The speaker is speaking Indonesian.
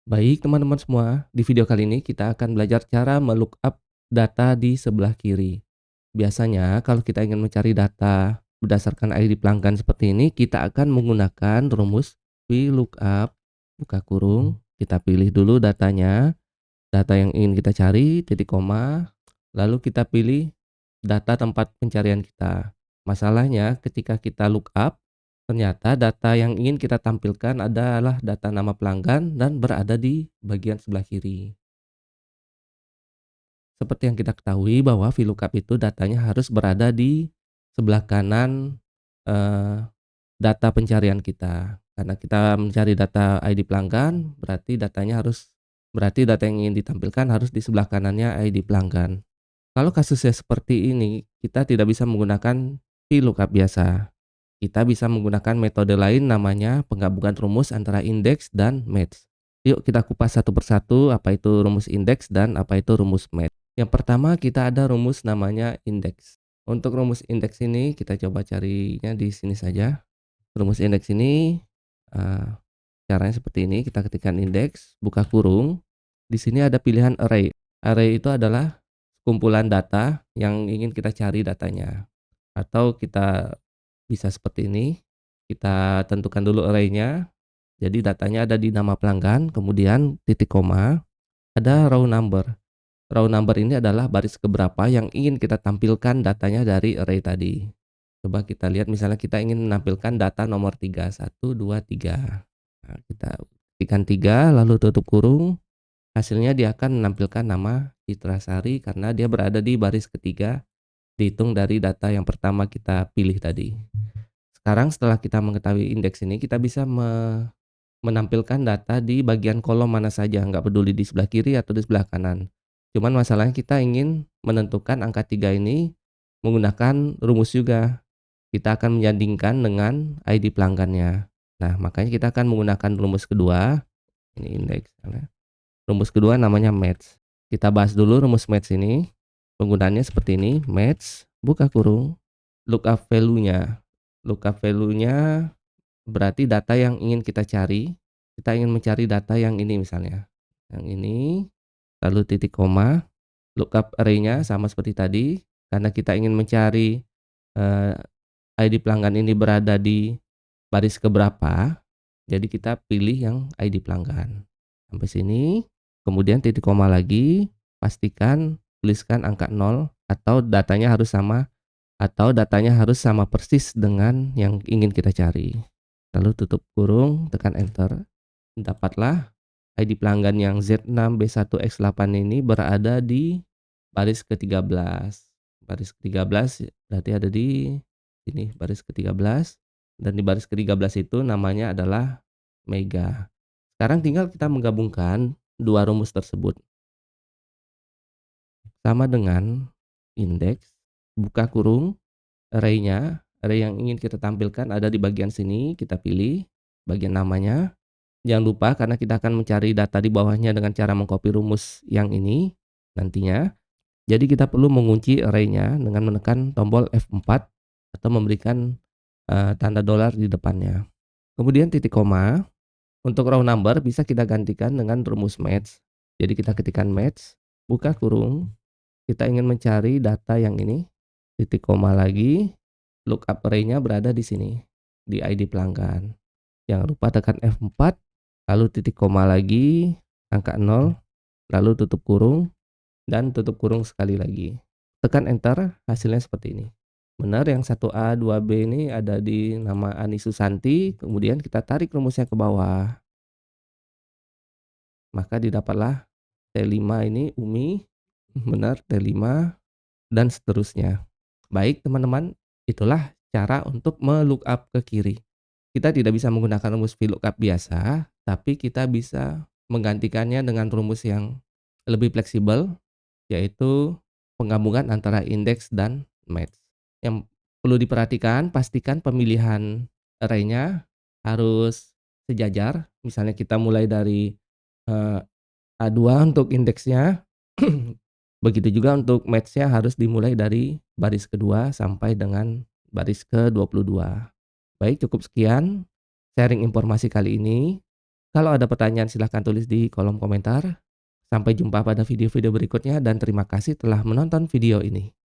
Baik teman-teman semua, di video kali ini kita akan belajar cara melookup data di sebelah kiri. Biasanya kalau kita ingin mencari data berdasarkan ID pelanggan seperti ini, kita akan menggunakan rumus VLOOKUP, buka kurung, kita pilih dulu datanya, data yang ingin kita cari, titik koma, lalu kita pilih data tempat pencarian kita. Masalahnya ketika kita lookup, ternyata data yang ingin kita tampilkan adalah data nama pelanggan dan berada di bagian sebelah kiri. Seperti yang kita ketahui bahwa VLOOKUP itu datanya harus berada di sebelah kanan eh, data pencarian kita. Karena kita mencari data ID pelanggan, berarti data yang ingin ditampilkan harus di sebelah kanannya ID pelanggan. Kalau kasusnya seperti ini, kita tidak bisa menggunakan VLOOKUP biasa. Kita bisa menggunakan metode lain namanya penggabungan rumus antara index dan match. Yuk kita kupas satu persatu apa itu rumus index dan apa itu rumus match. Yang pertama kita ada rumus namanya index. Untuk rumus index ini kita coba carinya di sini saja. Rumus indeks ini eh, caranya seperti ini, kita ketikkan indeks, buka kurung. Di sini ada pilihan array. Array itu adalah kumpulan data yang ingin kita cari datanya. Atau kita bisa seperti ini, kita tentukan dulu array-nya. Jadi datanya ada di nama pelanggan, kemudian titik koma, ada row number. Row number ini adalah baris keberapa yang ingin kita tampilkan datanya dari array tadi. Coba kita lihat misalnya kita ingin menampilkan data nomor 3, 1, 2, 3. Nah, kita ketikkan 3 lalu tutup kurung. Hasilnya dia akan menampilkan nama Citrasari karena dia berada di baris ketiga dihitung dari data yang pertama kita pilih tadi. Sekarang setelah kita mengetahui indeks ini, kita bisa menampilkan data di bagian kolom mana saja, nggak peduli di sebelah kiri atau di sebelah kanan. Cuman masalahnya kita ingin menentukan angka 3 ini menggunakan rumus juga. Kita akan menyandingkan dengan ID pelanggannya. Nah, makanya kita akan menggunakan rumus kedua, ini indeks. Rumus kedua namanya match. Kita bahas dulu rumus match ini. Penggunaannya seperti ini, match, buka kurung, lookup value-nya. Lookup value-nya berarti data yang ingin kita cari. Kita ingin mencari data yang ini misalnya. Yang ini, lalu titik koma, lookup array-nya sama seperti tadi. Karena kita ingin mencari ID pelanggan ini berada di baris keberapa, jadi kita pilih yang ID pelanggan. Sampai sini, kemudian titik koma lagi, pastikan tuliskan angka 0 atau datanya harus sama persis dengan yang ingin kita cari. Lalu tutup kurung, tekan enter. Dapatlah ID pelanggan yang Z6B1X8 ini berada di baris ke-13. Baris ke-13 berarti ada di ini baris ke-13 dan di baris ke-13 itu namanya adalah Mega. Sekarang tinggal kita menggabungkan dua rumus tersebut. Sama dengan indeks, buka kurung, array-nya, array yang ingin kita tampilkan ada di bagian sini, kita pilih bagian namanya. Jangan lupa karena kita akan mencari data di bawahnya dengan cara mengcopy rumus yang ini nantinya. Jadi kita perlu mengunci array-nya dengan menekan tombol F4 atau memberikan tanda dolar di depannya. Kemudian titik koma. Untuk row number bisa kita gantikan dengan rumus match. Jadi kita ketikkan match, buka kurung. Kita ingin mencari data yang ini, titik koma lagi. Lookup array-nya berada di sini, di ID pelanggan. Jangan lupa tekan F4, lalu titik koma lagi, angka 0, lalu tutup kurung, dan tutup kurung sekali lagi. Tekan enter, hasilnya seperti ini. Benar yang 1A, 2B ini ada di nama Ani Susanti, kemudian kita tarik rumusnya ke bawah. Maka didapatlah T5 ini Umi, benar T5, dan seterusnya. Baik teman-teman, itulah cara untuk melookup ke kiri. Kita tidak bisa menggunakan rumus VLOOKUP biasa, tapi kita bisa menggantikannya dengan rumus yang lebih fleksibel, yaitu penggabungan antara indeks dan match. Yang perlu diperhatikan, pastikan pemilihan array-nya harus sejajar. Misalnya kita mulai dari A2 untuk indeksnya, begitu juga untuk match-nya harus dimulai dari baris kedua sampai dengan baris ke-22. Baik, cukup sekian sharing informasi kali ini. Kalau ada pertanyaan silahkan tulis di kolom komentar. Sampai jumpa pada video-video berikutnya dan terima kasih telah menonton video ini.